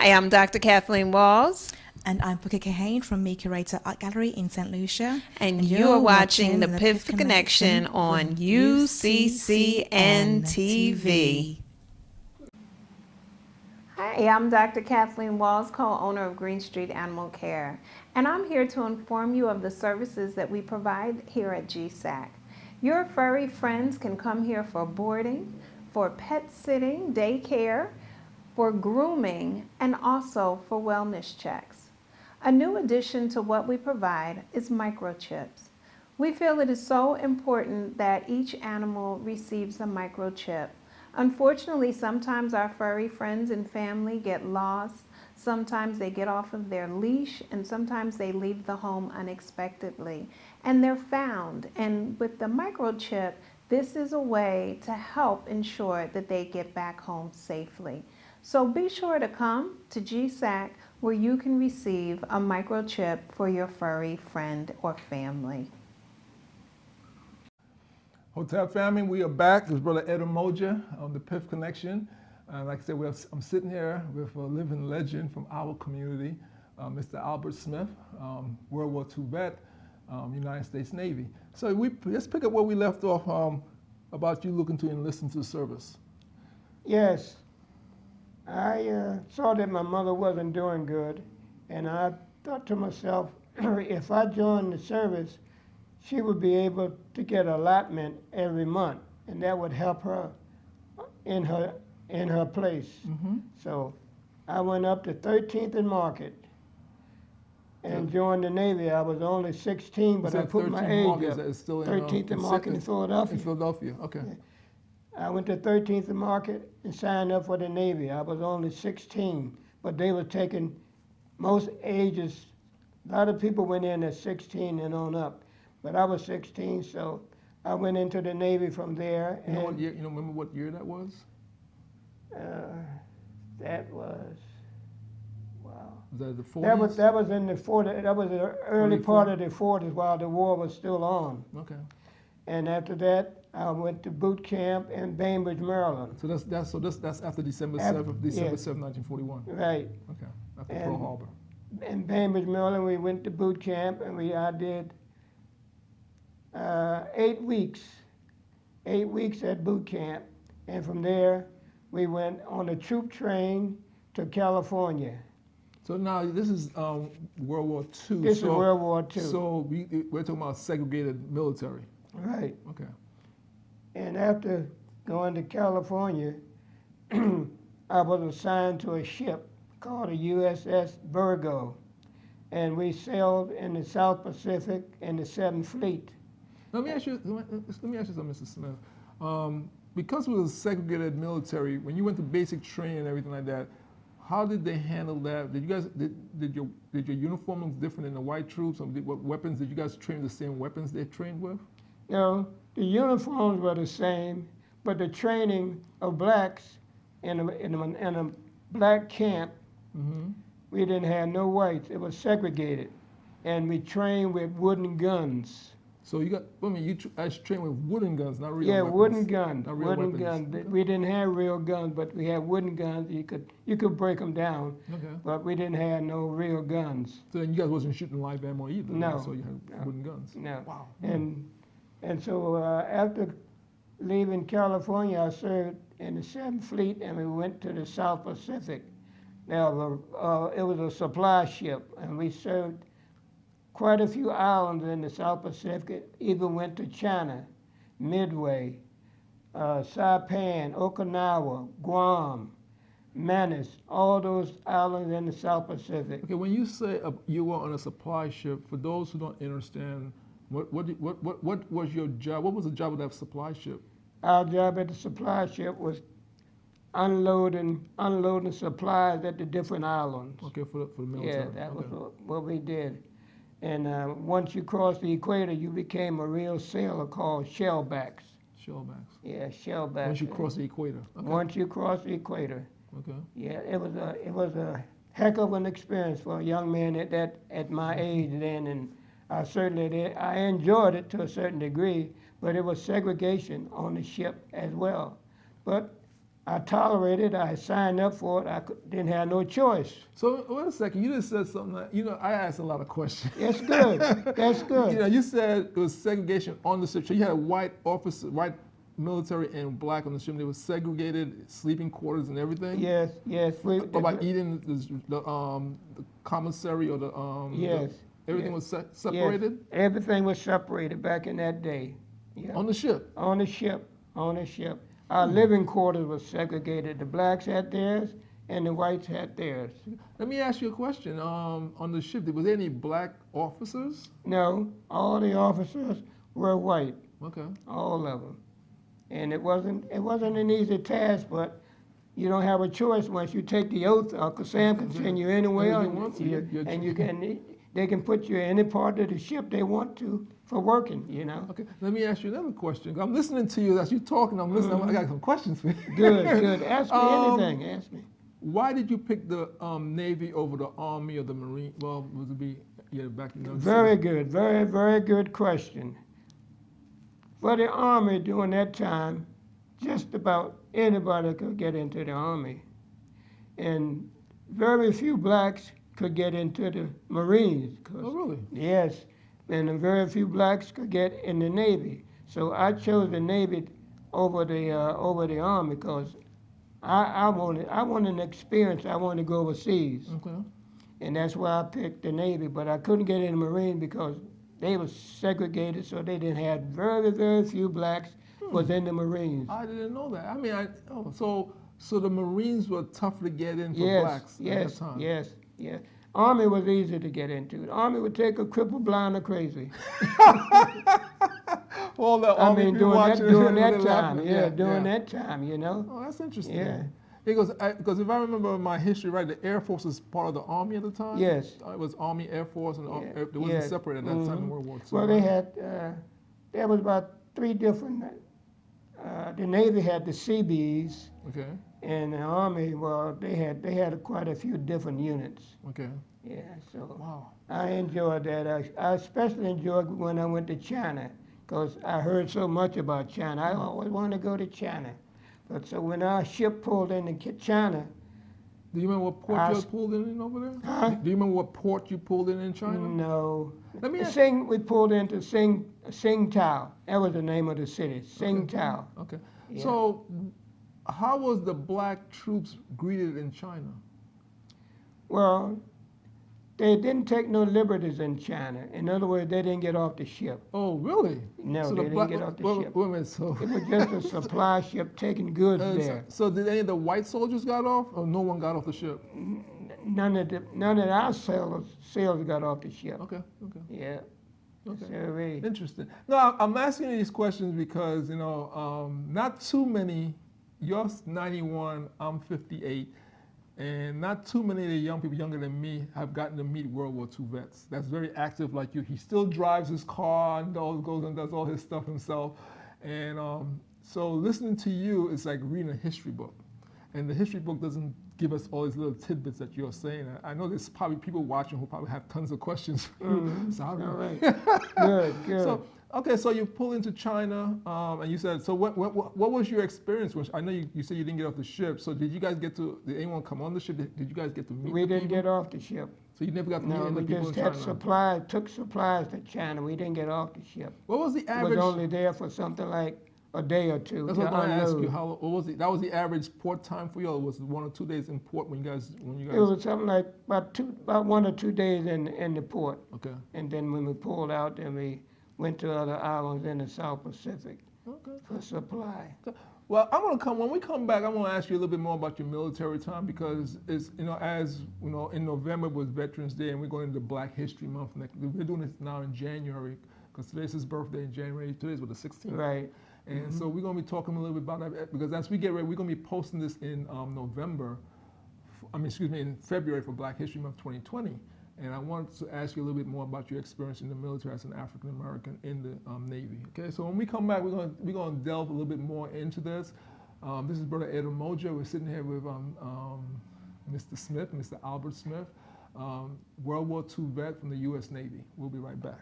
Hi, I'm Dr. Kathleen Walls. And I'm Booker Kahane from Me Curator Art Gallery in St. Lucia. And you are watching the PIFF Connection on UCCN TV. Hi, I'm Dr. Kathleen Walls, co-owner of Green Street Animal Care. And I'm here to inform you of the services that we provide here at GSAC. Your furry friends can come here for boarding, for pet sitting, daycare, for grooming, and also for wellness checks. A new addition to what we provide is microchips. We feel it is so important that each animal receives a microchip. Unfortunately, sometimes our furry friends and family get lost, sometimes they get off of their leash, and sometimes they leave the home unexpectedly, and they're found. And with the microchip, this is a way to help ensure that they get back home safely. So be sure to come to GSAC where you can receive a microchip for your furry friend or family. Hotel family, we are back. This is Brother Ed Umoja on the PIFF Connection. Like I said, I'm sitting here with a living legend from our community, Mr. Albert Smith, World War II vet, United States Navy. So let's pick up where we left off about you looking to enlist into the service. Yes. I saw that my mother wasn't doing good, and I thought to myself, if I joined the service, she would be able to get allotment every month, and that would help her in her place. Mm-hmm. So I went up to 13th and Market and joined the Navy. I was only 16, but I put my age up. 13th and Market in Philadelphia. In Philadelphia, okay. Yeah. I went to 13th and Market and signed up for the Navy. I was only 16, but they were taking most ages. A lot of people went in at 16 and on up, but I was 16, so I went into the Navy from there. You know what year? You remember what year that was? That was, wow. Was that the 40s? That was in the 40s. That was the early part of the 40s while the war was still on. Okay. And after that, I went to boot camp in Bainbridge, Maryland. So that's after December 7th, December 7th, 1941. Right. Okay. After Pearl Harbor. In Bainbridge, Maryland, we went to boot camp, and I did 8 weeks. 8 weeks at boot camp, and from there we went on a troop train to California. So now this is World War II. This is World War II. So we're talking about segregated military. Right. Okay. And after going to California, I was assigned to a ship called a USS Virgo, and we sailed in the South Pacific in the 7th Fleet. Let me ask you something, Mr. Smith. Because it was segregated military, when you went to basic training and everything like that, how did they handle that? Did you guys did your uniform look different than the white troops? Or what weapons did you guys train the same weapons they trained with? No, the uniforms were the same, but the training of blacks in a black camp, mm-hmm. We didn't have no whites. It was segregated, and we trained with wooden guns. So you got, you actually trained with wooden guns, not real weapons. Wooden guns. Wooden guns. Okay. We didn't have real guns, but we had wooden guns. You could break them down, okay. But we didn't have no real guns. So then you guys wasn't shooting live ammo either. No. Right? So you had wooden guns. No. Wow. And so after leaving California, I served in the 7th Fleet, and we went to the South Pacific. Now, it was a supply ship, and we served quite a few islands in the South Pacific. Even went to China, Midway, Saipan, Okinawa, Guam, Manus, all those islands in the South Pacific. Okay, when you say you were on a supply ship, for those who don't understand, what was your job? What was the job of that supply ship? Our job at the supply ship was unloading supplies at the different islands. Okay, for the military. Yeah, that was what we did. And once you crossed the equator, you became a real sailor called shellbacks. Shellbacks. Yeah, shellbacks. Once you cross the equator. Okay. Once you cross the equator. Okay. Yeah, it was a heck of an experience for a young man at my age then, and I certainly did. I enjoyed it to a certain degree, but it was segregation on the ship as well. But I tolerated. I signed up for it. Didn't have no choice. So wait a second. You just said something like, I asked a lot of questions. That's good. That's good. You said it was segregation on the ship. So you had white officers, white military and black on the ship. They were segregated, sleeping quarters and everything. Yes, yes. What about eating the commissary or the Yes. everything yes, was separated Yes. Everything was separated back in that day. Yeah. on the ship. On the ship. On the ship. Our living quarters was segregated. The blacks had theirs, and the whites had theirs. Let me ask you a question. On the ship, was there any black officers? No, all the officers were white, Okay. all of them. And it wasn't an easy task, but you don't have a choice once you take the oath. Uncle Sam can send you anywhere, Wherever you want to. and you can. They can put you in any part of the ship they want to for working. Okay. Let me ask you another question. I'm listening to you as you're talking. I'm listening. I got some questions for you. Good, good. Ask me anything. Ask me. Why did you pick the Navy over the Army or the Marine? Well, would it be back in the Very good. Very, very good question. For the Army during that time, just about anybody could get into the Army. And very few blacks could get into the Marines. Oh, really? Yes, and very few blacks could get in the Navy. So I chose the Navy over the Army because I wanted an experience. I wanted to go overseas, Okay. and that's why I picked the Navy. But I couldn't get in the Marine because they were segregated, so they didn't have very, very few blacks was in the Marines. I didn't know that. I mean, so the Marines were tough to get in for Yes, blacks at yes, that time. yes, yes. Army was easy to get into. The Army would take a cripple, blind, or crazy. All the I Army mean, people watching during they're that time, laughing. during that time. Oh, that's interesting. Yeah. Because if I remember my history right, the Air Force was part of the Army at the time. Yes. It was Army, Air Force, and Yeah, it wasn't yeah. separate at that time in World War II. Well, they had, there was about three different, the Navy had the Seabees, Okay. and the Army, well, they had quite a few different units. Okay. Yeah, so Wow. I enjoyed that. I especially enjoyed when I went to China, because I heard so much about China. I always wanted to go to China. But so when our ship pulled into China, Do you remember what port I you s- had pulled in over there? Huh? Do you remember what port you pulled in China? no. Let me ask. We pulled into Tsingtao. That was the name of the city, Tsingtao. Okay. Yeah. So, how was the black troops greeted in China? Well, they didn't take no liberties in China. In other words, they didn't get off the ship. Oh, really? No, So they the didn't black, get off the wait, ship. Wait a minute. So, It was just a supply ship taking goods there. so did any of the white soldiers got off, or no one got off the ship? None of our sailors got off the ship. Okay. Okay. Yeah. Okay. Sirree. Interesting. No, I'm asking you these questions because not too many. You're 91. I'm 58. And not too many of the young people younger than me have gotten to meet World War II vets. That's very active like you. He still drives his car and goes and does all his stuff himself. And so listening to you is like reading a history book. And the history book doesn't give us all these little tidbits that you're saying. I know there's probably people watching who probably have tons of questions for you. So I don't All know. right. Good. So, okay, so you pulled into China, and you said, so what was your experience? I know you said you didn't get off the ship, so did anyone come on the ship? Did you guys get to meet We the didn't people? get off the ship. So you never got to meet No, any we of the people just in had China? took supplies to China. We didn't get off the ship. What was the It average? was only there for something like a day or two That's to what I was going to ask unload. you. What was it? That was the average port time for you, or was it 1 or 2 days in port when you guys? It was something like about 1 or 2 days in the port. Okay. And then when we pulled out, then we went to other islands in the South Pacific Okay. for supply. Well, when we come back, I'm gonna ask you a little bit more about your military time because it's, in November was Veterans Day and we're going into Black History Month. We're doing this now in January because today's his birthday in January. Today's the 16th. Right. And so we're gonna be talking a little bit about that because as we get ready, we're gonna be posting this in in February for Black History Month 2020. And I wanted to ask you a little bit more about your experience in the military as an African American in the Navy. Okay, so when we come back, we're gonna delve a little bit more into this. This is Brother Ed Moja. We're sitting here with Mr. Smith, Mr. Albert Smith, World War II vet from the U.S. Navy. We'll be right back.